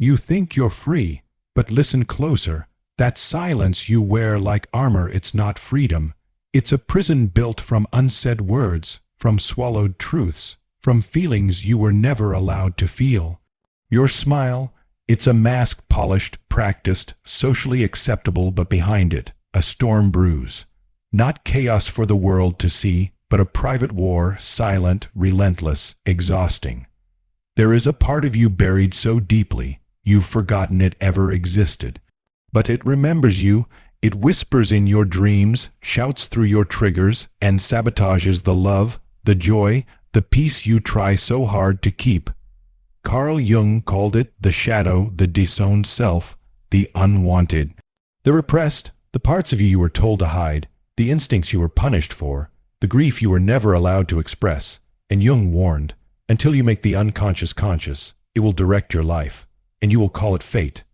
You think you're free, but listen closer. That silence you wear like armor, it's not freedom. It's a prison built from unsaid words, from swallowed truths, from feelings you were never allowed to feel. Your smile, it's a mask polished, practiced, socially acceptable, but behind it, a storm brews. Not chaos for the world to see, but a private war, silent, relentless, exhausting. There is a part of you buried so deeply, you've forgotten it ever existed. But it remembers you, it whispers in your dreams, shouts through your triggers, and sabotages the love, the joy, the peace you try so hard to keep. Carl Jung called it the shadow, the disowned self, the unwanted. The repressed, the parts of you were told to hide, the instincts you were punished for, the grief you were never allowed to express. And Jung warned, until you make the unconscious conscious, it will direct your life, and you will call it fate.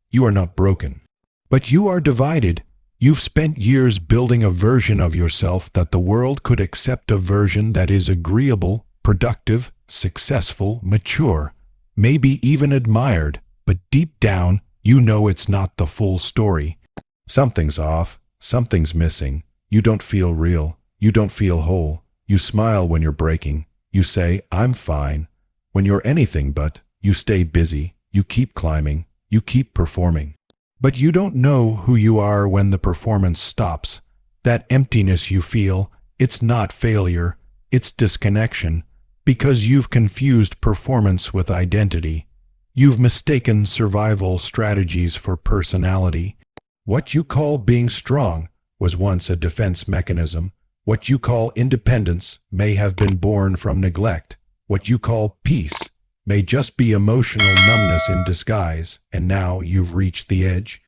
You are not broken. But you are divided. You've spent years building a version of yourself that the world could accept, a version that is agreeable, productive, successful, mature, maybe even admired, but deep down, you know it's not the full story. Something's off, something's missing. You don't feel real. You don't feel whole. You smile when you're breaking. You say, I'm fine. When you're anything but, you stay busy. You keep climbing. You keep performing. But you don't know who you are when the performance stops. That emptiness you feel, it's not failure, it's disconnection, because you've confused performance with identity. You've mistaken survival strategies for personality. What you call being strong was once a defense mechanism. What you call independence may have been born from neglect. What you call peace may just be emotional numbness in disguise, and now you've reached the edge.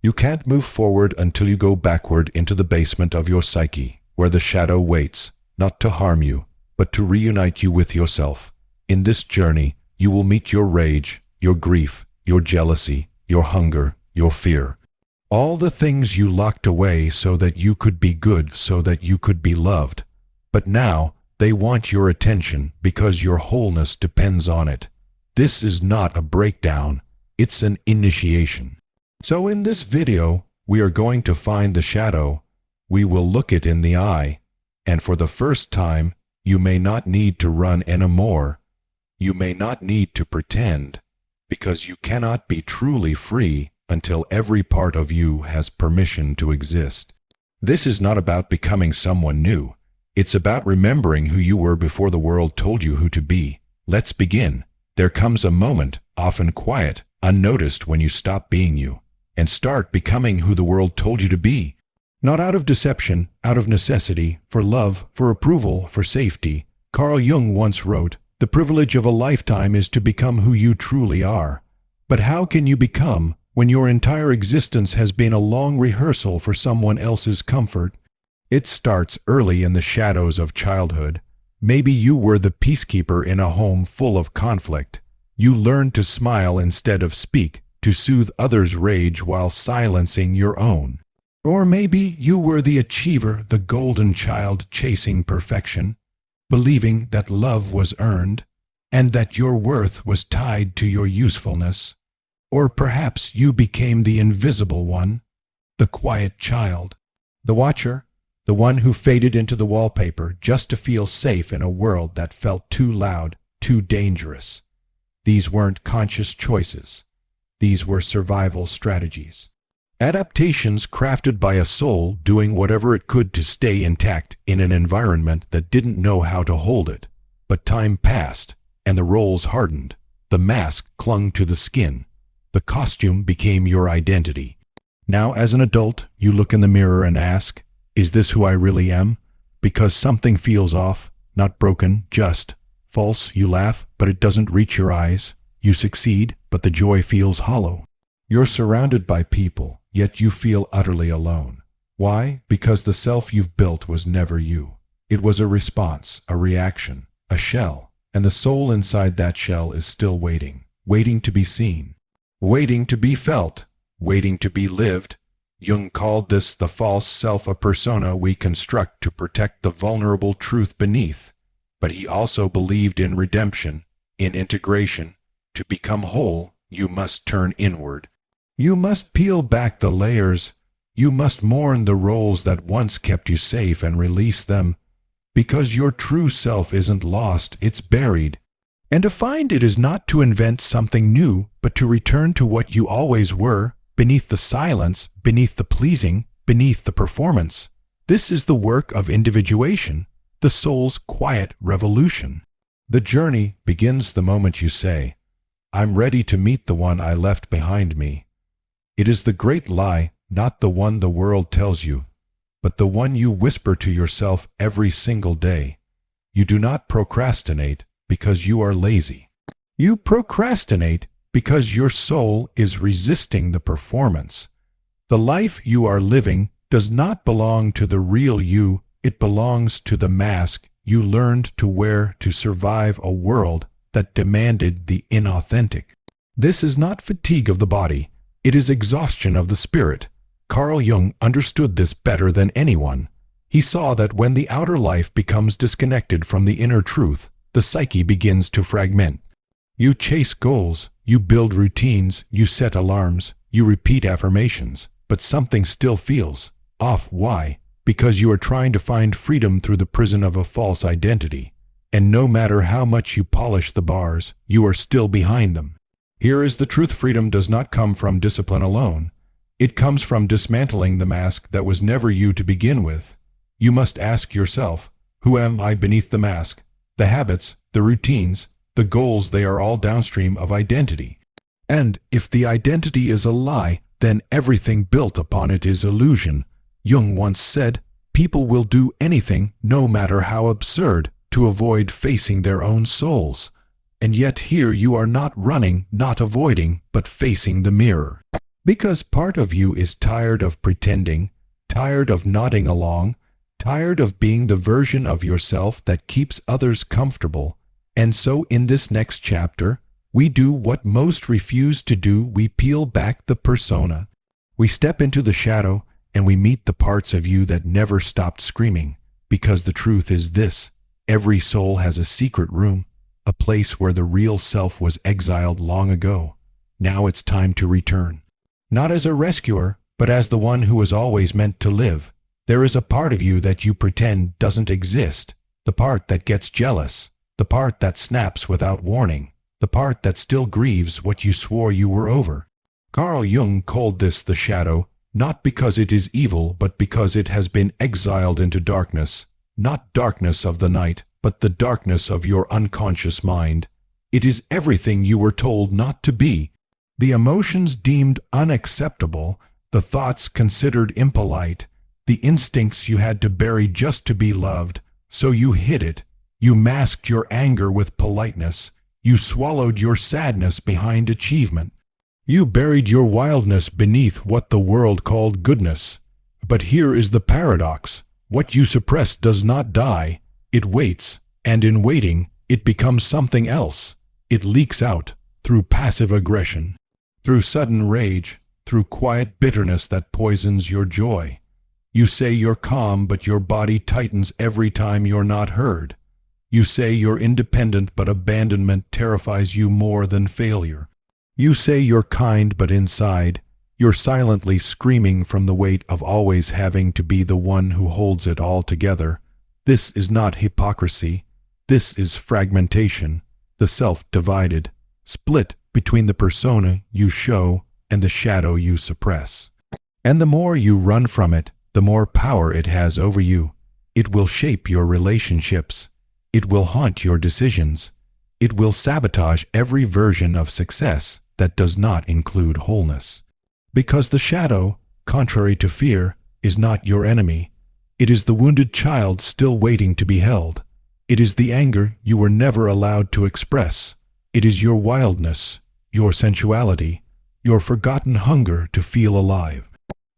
You can't move forward until you go backward into the basement of your psyche, where the shadow waits, not to harm you, but to reunite you with yourself. In this journey, you will meet your rage, your grief, your jealousy, your hunger, your fear. All the things you locked away so that you could be good, so that you could be loved. But now, they want your attention because your wholeness depends on it. This is not a breakdown, it's an initiation. So in this video, we are going to find the shadow. We will look it in the eye, and for the first time, you may not need to run anymore. You may not need to pretend, because you cannot be truly free until every part of you has permission to exist. This is not about becoming someone new. It's about remembering who you were before the world told you who to be. Let's begin. There comes a moment, often quiet, unnoticed, when you stop being you and start becoming who the world told you to be. Not out of deception, out of necessity, for love, for approval, for safety. Carl Jung once wrote, "The privilege of a lifetime is to become who you truly are." But how can you become when your entire existence has been a long rehearsal for someone else's comfort? It starts early in the shadows of childhood. Maybe you were the peacekeeper in a home full of conflict. You learned to smile instead of speak, to soothe others' rage while silencing your own. Or maybe you were the achiever, the golden child chasing perfection, believing that love was earned and that your worth was tied to your usefulness. Or perhaps you became the invisible one, the quiet child, the watcher, the one who faded into the wallpaper just to feel safe in a world that felt too loud, too dangerous. These weren't conscious choices. These were survival strategies. Adaptations crafted by a soul doing whatever it could to stay intact in an environment that didn't know how to hold it. But time passed, and the roles hardened. The mask clung to the skin. The costume became your identity. Now, as an adult, you look in the mirror and ask, is this who I really am? Because something feels off, not broken, just false. You laugh, but it doesn't reach your eyes. You succeed, but the joy feels hollow. You're surrounded by people, yet you feel utterly alone. Why? Because the self you've built was never you. It was a response, a reaction, a shell, and the soul inside that shell is still waiting, waiting to be seen, waiting to be felt, waiting to be lived. Jung called this the false self, a persona we construct to protect the vulnerable truth beneath. But he also believed in redemption, in integration, to become whole, you must turn inward. You must peel back the layers. You must mourn the roles that once kept you safe and release them, because your true self isn't lost, it's buried. And to find it is not to invent something new, but to return to what you always were, beneath the silence, beneath the pleasing, beneath the performance. This is the work of individuation, the soul's quiet revolution. The journey begins the moment you say, "I'm ready to meet the one I left behind me." It is the great lie, not the one the world tells you, but the one you whisper to yourself every single day. You do not procrastinate because you are lazy. You procrastinate because your soul is resisting the performance. The life you are living does not belong to the real you, it belongs to the mask you learned to wear to survive a world that demanded the inauthentic. This is not fatigue of the body, it is exhaustion of the spirit. Carl Jung understood this better than anyone. He saw that when the outer life becomes disconnected from the inner truth, the psyche begins to fragment. You chase goals, you build routines, you set alarms, you repeat affirmations, but something still feels off. Why? Because you are trying to find freedom through the prison of a false identity. And no matter how much you polish the bars, you are still behind them. Here is the truth: freedom does not come from discipline alone. It comes from dismantling the mask that was never you to begin with. You must ask yourself, who am I beneath the mask? The habits, the routines, the goals, they are all downstream of identity. And if the identity is a lie, then everything built upon it is illusion. Jung once said, people will do anything, no matter how absurd, to avoid facing their own souls. And yet here you are not running, not avoiding, but facing the mirror. Because part of you is tired of pretending, tired of nodding along, tired of being the version of yourself that keeps others comfortable. And so in this next chapter, we do what most refuse to do: we peel back the persona. We step into the shadow, and we meet the parts of you that never stopped screaming. Because the truth is this: every soul has a secret room, a place where the real self was exiled long ago. Now it's time to return. Not as a rescuer, but as the one who was always meant to live. There is a part of you that you pretend doesn't exist, the part that gets jealous, the part that snaps without warning, the part that still grieves what you swore you were over. Carl Jung called this the shadow, not because it is evil, but because it has been exiled into darkness, not darkness of the night, but the darkness of your unconscious mind. It is everything you were told not to be, the emotions deemed unacceptable, the thoughts considered impolite, the instincts you had to bury just to be loved. So you hid it. You masked your anger with politeness. You swallowed your sadness behind achievement. You buried your wildness beneath what the world called goodness. But here is the paradox: what you suppress does not die. It waits, and in waiting, it becomes something else. It leaks out through passive aggression, through sudden rage, through quiet bitterness that poisons your joy. You say you're calm, but your body tightens every time you're not heard. You say you're independent, but abandonment terrifies you more than failure. You say you're kind, but inside, you're silently screaming from the weight of always having to be the one who holds it all together. This is not hypocrisy. This is fragmentation, the self divided, split between the persona you show and the shadow you suppress. And the more you run from it, the more power it has over you. It will shape your relationships. It will haunt your decisions. It will sabotage every version of success that does not include wholeness. Because the shadow, contrary to fear, is not your enemy. It is the wounded child still waiting to be held. It is the anger you were never allowed to express. It is your wildness, your sensuality, your forgotten hunger to feel alive.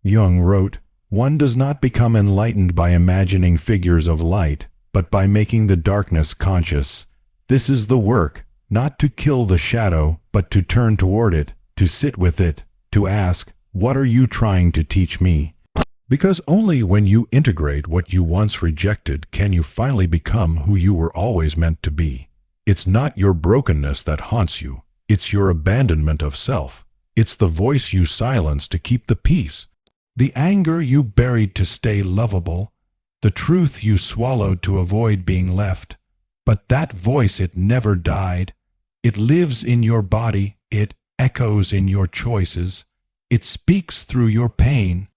Jung wrote, "One does not become enlightened by imagining figures of light, but by making the darkness conscious. This is the work, not to kill the shadow, but to turn toward it, to sit with it, to ask, what are you trying to teach me?" Because only when you integrate what you once rejected can you finally become who you were always meant to be. It's not your brokenness that haunts you. It's your abandonment of self. It's the voice you silence to keep the peace. The anger you buried to stay lovable. The truth you swallowed to avoid being left. But that voice, it never died. It lives in your body. It echoes in your choices. It speaks through your pain.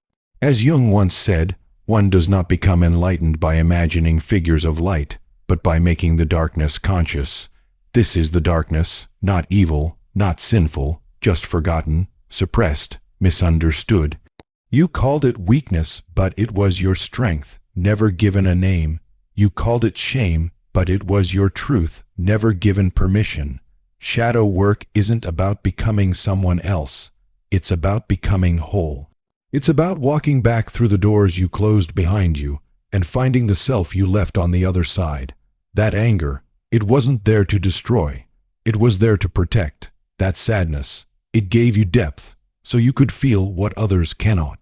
As Jung once said, one does not become enlightened by imagining figures of light, but by making the darkness conscious. This is the darkness, not evil, not sinful, just forgotten, suppressed, misunderstood. You called it weakness, but it was your strength, never given a name. You called it shame, but it was your truth, never given permission. Shadow work isn't about becoming someone else. It's about becoming whole. It's about walking back through the doors you closed behind you and finding the self you left on the other side. That anger, it wasn't there to destroy. It was there to protect. That sadness, it gave you depth, so you could feel what others cannot.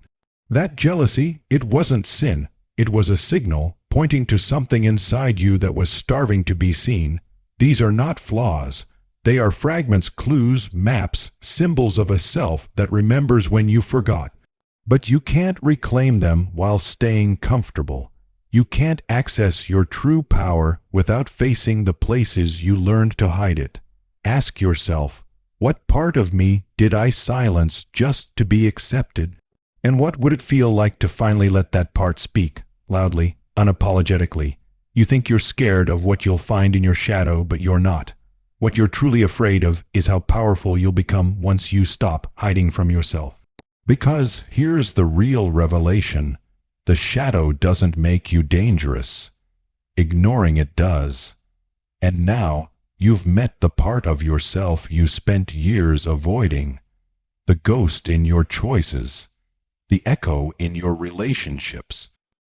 That jealousy, it wasn't sin. It was a signal pointing to something inside you that was starving to be seen. These are not flaws. They are fragments, clues, maps, symbols of a self that remembers when you forgot. But you can't reclaim them while staying comfortable. You can't access your true power without facing the places you learned to hide it. Ask yourself, what part of me did I silence just to be accepted? And what would it feel like to finally let that part speak, loudly, unapologetically? You think you're scared of what you'll find in your shadow, but you're not. What you're truly afraid of is how powerful you'll become once you stop hiding from yourself. Because here's the real revelation. The shadow doesn't make you dangerous. Ignoring it does. And now, you've met the part of yourself you spent years avoiding. The ghost in your choices. The echo in your relationships.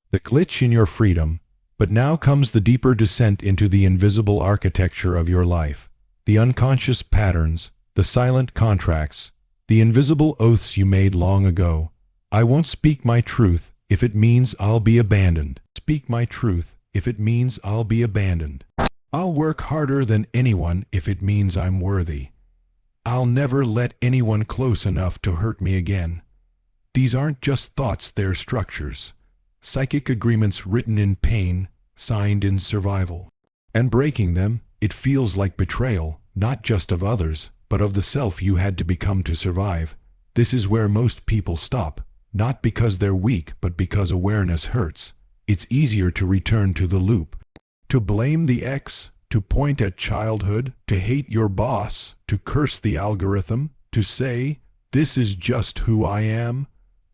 The glitch in your freedom. But now comes the deeper descent into the invisible architecture of your life. The unconscious patterns, the silent contracts, the invisible oaths you made long ago. I won't speak my truth if it means I'll be abandoned. Speak my truth if it means I'll be abandoned. I'll work harder than anyone if it means I'm worthy. I'll never let anyone close enough to hurt me again. These aren't just thoughts, they're structures. Psychic agreements written in pain, signed in survival. And breaking them, it feels like betrayal, not just of others, but of the self you had to become to survive. This is where most people stop, not because they're weak, but because awareness hurts. It's easier to return to the loop. To blame the ex, to point at childhood, to hate your boss, to curse the algorithm, to say, this is just who I am.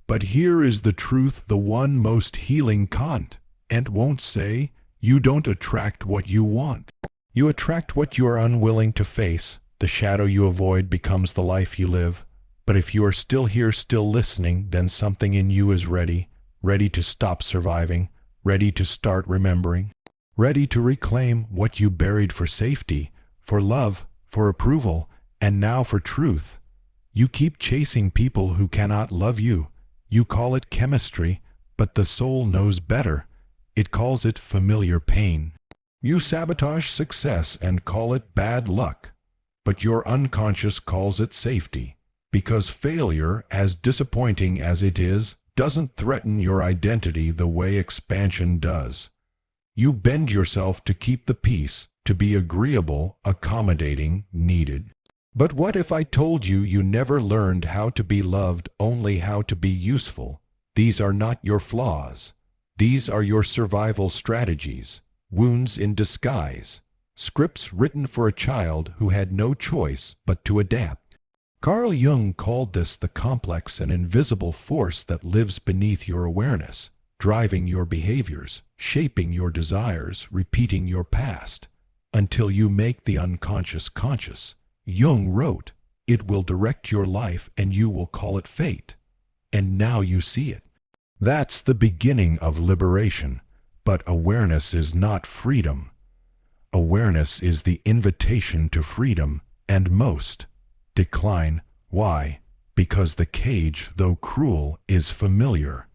But here is the truth the one most healing can't and won't say, you don't attract what you want. You attract what you are unwilling to face. The shadow you avoid becomes the life you live. But if you are still here, still listening, then something in you is ready to stop surviving, ready to start remembering, ready to reclaim what you buried for safety, for love, for approval, and now for truth. You keep chasing people who cannot love you. You call it chemistry, but the soul knows better. It calls it familiar pain. You sabotage success and call it bad luck, but your unconscious calls it safety, because failure, as disappointing as it is, doesn't threaten your identity the way expansion does. You bend yourself to keep the peace, to be agreeable, accommodating, needed. But what if I told you you never learned how to be loved, only how to be useful? These are not your flaws. These are your survival strategies, wounds in disguise, scripts written for a child who had no choice but to adapt. Carl Jung called this the complex and invisible force that lives beneath your awareness, driving your behaviors, shaping your desires, repeating your past, until you make the unconscious conscious. Jung wrote, it will direct your life and you will call it fate. And now you see it. That's the beginning of liberation. But awareness is not freedom. Awareness is the invitation to freedom, and most decline. Why? Because the cage, though cruel, is familiar.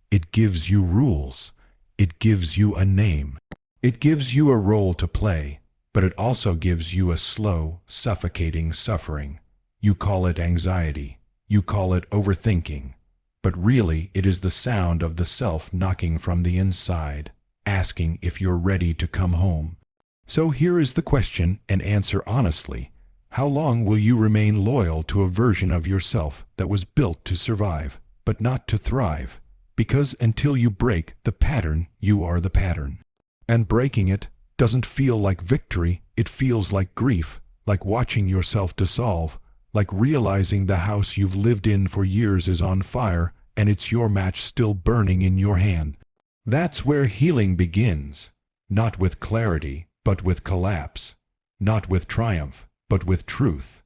It gives you rules. It gives you a name. It gives you a role to play. but it also gives you a slow, suffocating suffering. You call it anxiety. You call it overthinking. But really, it is the sound of the self knocking from the inside, asking if you're ready to come home. So here is the question, and answer honestly. How long will you remain loyal to a version of yourself that was built to survive, but not to thrive? Because until you break the pattern, you are the pattern. And breaking it doesn't feel like victory, it feels like grief, like watching yourself dissolve, like realizing the house you've lived in for years is on fire, and it's your match still burning in your hand. That's where healing begins. Not with clarity, but with collapse. Not with triumph, but with truth.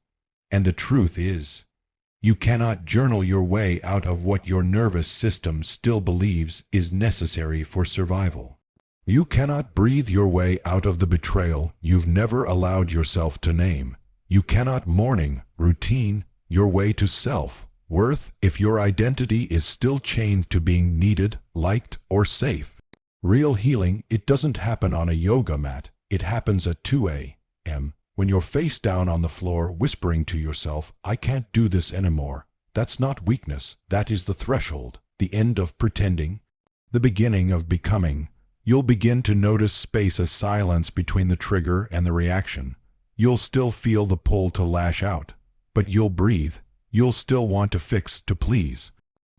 And the truth is, you cannot journal your way out of what your nervous system still believes is necessary for survival. You cannot breathe your way out of the betrayal you've never allowed yourself to name. You cannot mourning, routine, your way to self-worth if your identity is still chained to being needed, liked, or safe. Real healing, it doesn't happen on a yoga mat. It happens at 2 a.m. when you're face down on the floor whispering to yourself, I can't do this anymore. That's not weakness, that is the threshold, the end of pretending, the beginning of becoming. You'll begin to notice space as silence between the trigger and the reaction. You'll still feel the pull to lash out, but you'll breathe. You'll still want to fix, to please,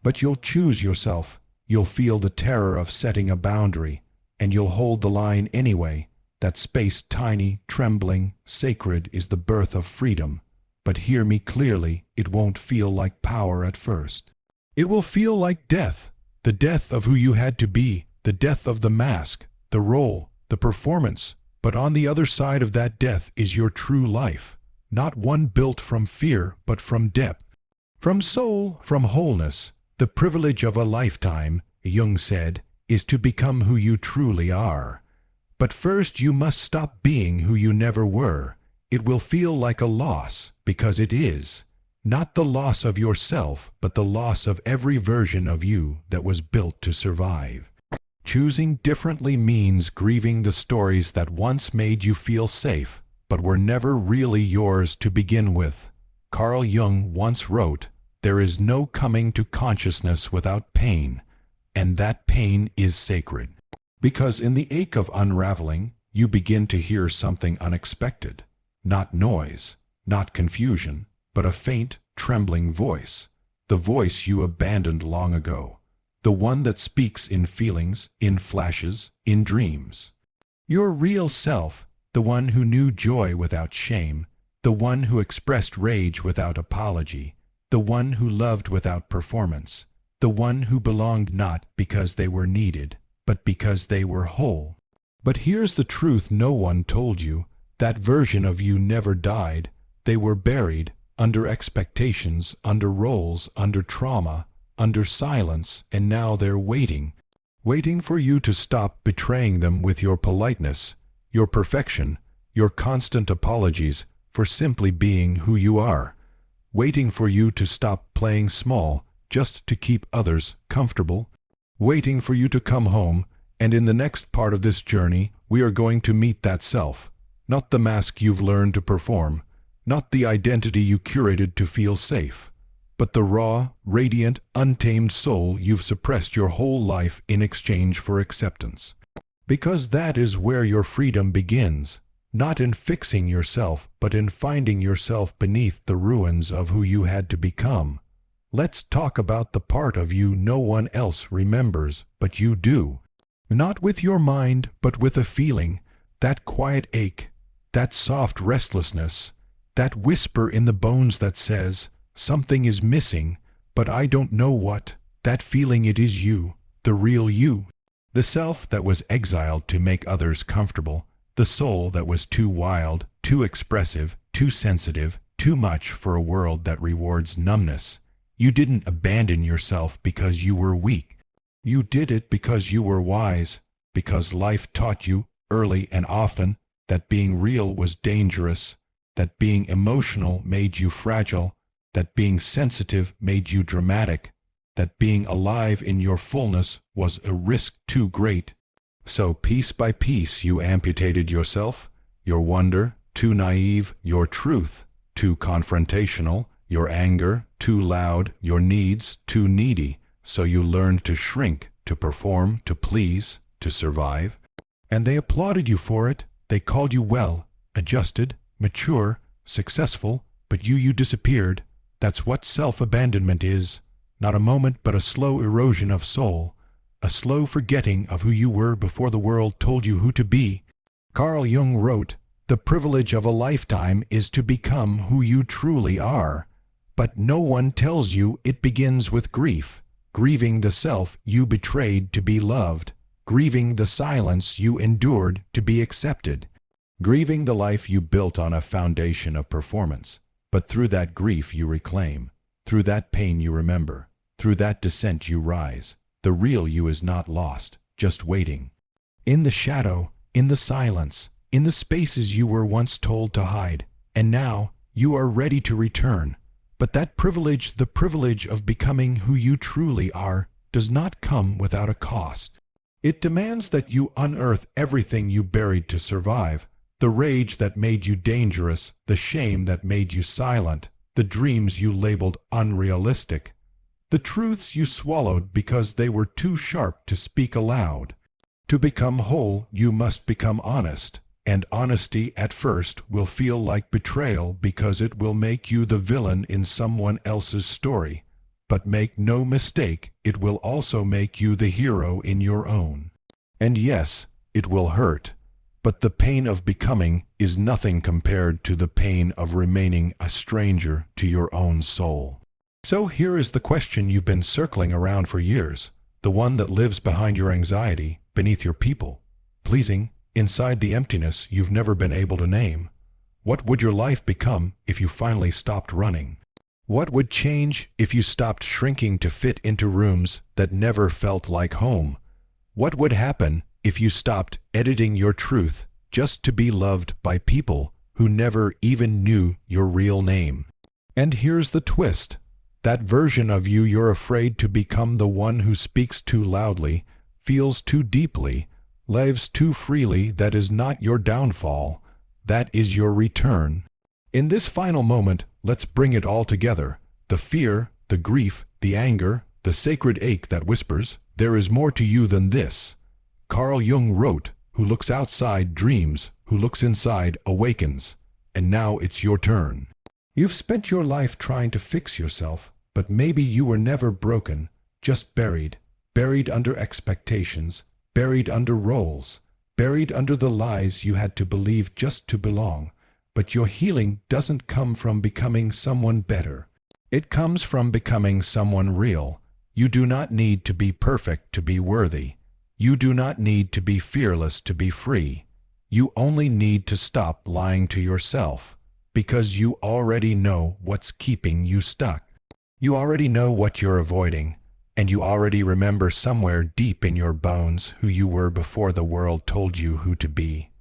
but you'll choose yourself. You'll feel the terror of setting a boundary, and you'll hold the line anyway. That space, tiny, trembling, sacred, is the birth of freedom. But hear me clearly, it won't feel like power at first. It will feel like death, the death of who you had to be, the death of the mask, the role, the performance. But on the other side of that death is your true life, not one built from fear, but from depth, from soul, from wholeness. The privilege of a lifetime, Jung said, is to become who you truly are. But first you must stop being who you never were. It will feel like a loss, because it is. Not the loss of yourself, but the loss of every version of you that was built to survive. Choosing differently means grieving the stories that once made you feel safe, but were never really yours to begin with. Carl Jung once wrote, "There is no coming to consciousness without pain, and that pain is sacred." Because in the ache of unraveling, you begin to hear something unexpected. Not noise, not confusion, but a faint, trembling voice. The voice you abandoned long ago. The one that speaks in feelings, in flashes, in dreams. Your real self, the one who knew joy without shame, the one who expressed rage without apology, the one who loved without performance, the one who belonged not because they were needed, but because they were whole. But here's the truth no one told you. That version of you never died. They were buried, under expectations, under roles, under trauma, under silence, and now they're waiting for you to stop betraying them with your politeness, your perfection, your constant apologies for simply being who you are, waiting for you to stop playing small just to keep others comfortable, waiting for you to come home. And in the next part of this journey, we are going to meet that self, not the mask you've learned to perform, not the identity you curated to feel safe, but the raw, radiant, untamed soul you've suppressed your whole life in exchange for acceptance. Because that is where your freedom begins, not in fixing yourself, but in finding yourself beneath the ruins of who you had to become. Let's talk about the part of you no one else remembers, but you do. Not with your mind, but with a feeling, that quiet ache, that soft restlessness, that whisper in the bones that says, something is missing, but I don't know what. That feeling, it is you, the real you. The self that was exiled to make others comfortable, the soul that was too wild, too expressive, too sensitive, too much for a world that rewards numbness. You didn't abandon yourself because you were weak. You did it because you were wise, because life taught you, early and often, that being real was dangerous, that being emotional made you fragile, that being sensitive made you dramatic, that being alive in your fullness was a risk too great. So piece by piece you amputated yourself, your wonder, too naive, your truth, too confrontational, your anger, too loud, your needs, too needy, so you learned to shrink, to perform, to please, to survive. And they applauded you for it. They called you well, adjusted, mature, successful, but you disappeared. That's what self-abandonment is. Not a moment, but a slow erosion of soul, a slow forgetting of who you were before the world told you who to be. Carl Jung wrote, "The privilege of a lifetime is to become who you truly are." But no one tells you it begins with grief, grieving the self you betrayed to be loved, grieving the silence you endured to be accepted, grieving the life you built on a foundation of performance. But through that grief you reclaim, through that pain you remember, through that descent you rise. The real you is not lost, just waiting. In the shadow, in the silence, in the spaces you were once told to hide, and now you are ready to return. But that privilege, the privilege of becoming who you truly are, does not come without a cost. It demands that you unearth everything you buried to survive, the rage that made you dangerous, the shame that made you silent, the dreams you labeled unrealistic, the truths you swallowed because they were too sharp to speak aloud. To become whole, you must become honest. And honesty at first will feel like betrayal because it will make you the villain in someone else's story. But make no mistake, it will also make you the hero in your own. And yes, it will hurt. But the pain of becoming is nothing compared to the pain of remaining a stranger to your own soul. So here is the question you've been circling around for years, the one that lives behind your anxiety, beneath your people pleasing, inside the emptiness you've never been able to name. What would your life become if you finally stopped running? What would change if you stopped shrinking to fit into rooms that never felt like home? What would happen if you stopped editing your truth just to be loved by people who never even knew your real name? And here's the twist. That version of you you're afraid to become, the one who speaks too loudly, feels too deeply, lives too freely, that is not your downfall. That is your return. In this final moment, let's bring it all together. The fear, the grief, the anger, the sacred ache that whispers, "There is more to you than this." Carl Jung wrote, "Who looks outside dreams, who looks inside awakens." And now it's your turn. You've spent your life trying to fix yourself, but maybe you were never broken, just buried under expectations, buried under roles, buried under the lies you had to believe just to belong. But your healing doesn't come from becoming someone better. It comes from becoming someone real. You do not need to be perfect to be worthy. You do not need to be fearless to be free. You only need to stop lying to yourself, because you already know what's keeping you stuck. You already know what you're avoiding. And you already remember somewhere deep in your bones who you were before the world told you who to be.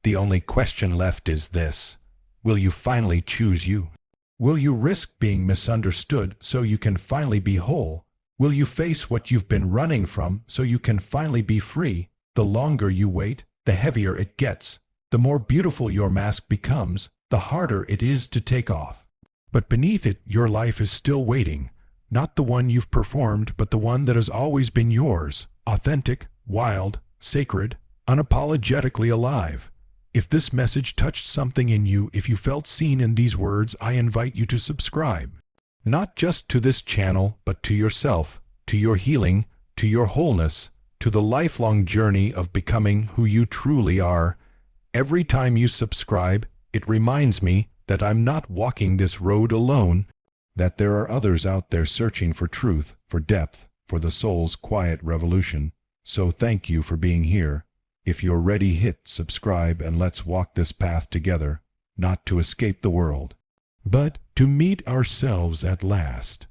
The only question left is this: will you finally choose you? Will you risk being misunderstood so you can finally be whole? Will you face what you've been running from so you can finally be free? The longer you wait, the heavier it gets. The more beautiful your mask becomes, the harder it is to take off. But beneath it, your life is still waiting. Not the one you've performed, but the one that has always been yours, authentic, wild, sacred, unapologetically alive. If this message touched something in you, if you felt seen in these words, I invite you to subscribe. Not just to this channel, but to yourself, to your healing, to your wholeness, to the lifelong journey of becoming who you truly are. Every time you subscribe, it reminds me that I'm not walking this road alone, that there are others out there searching for truth, for depth, for the soul's quiet revolution. So thank you for being here. If you're ready, hit subscribe and let's walk this path together, not to escape the world, but to meet ourselves at last.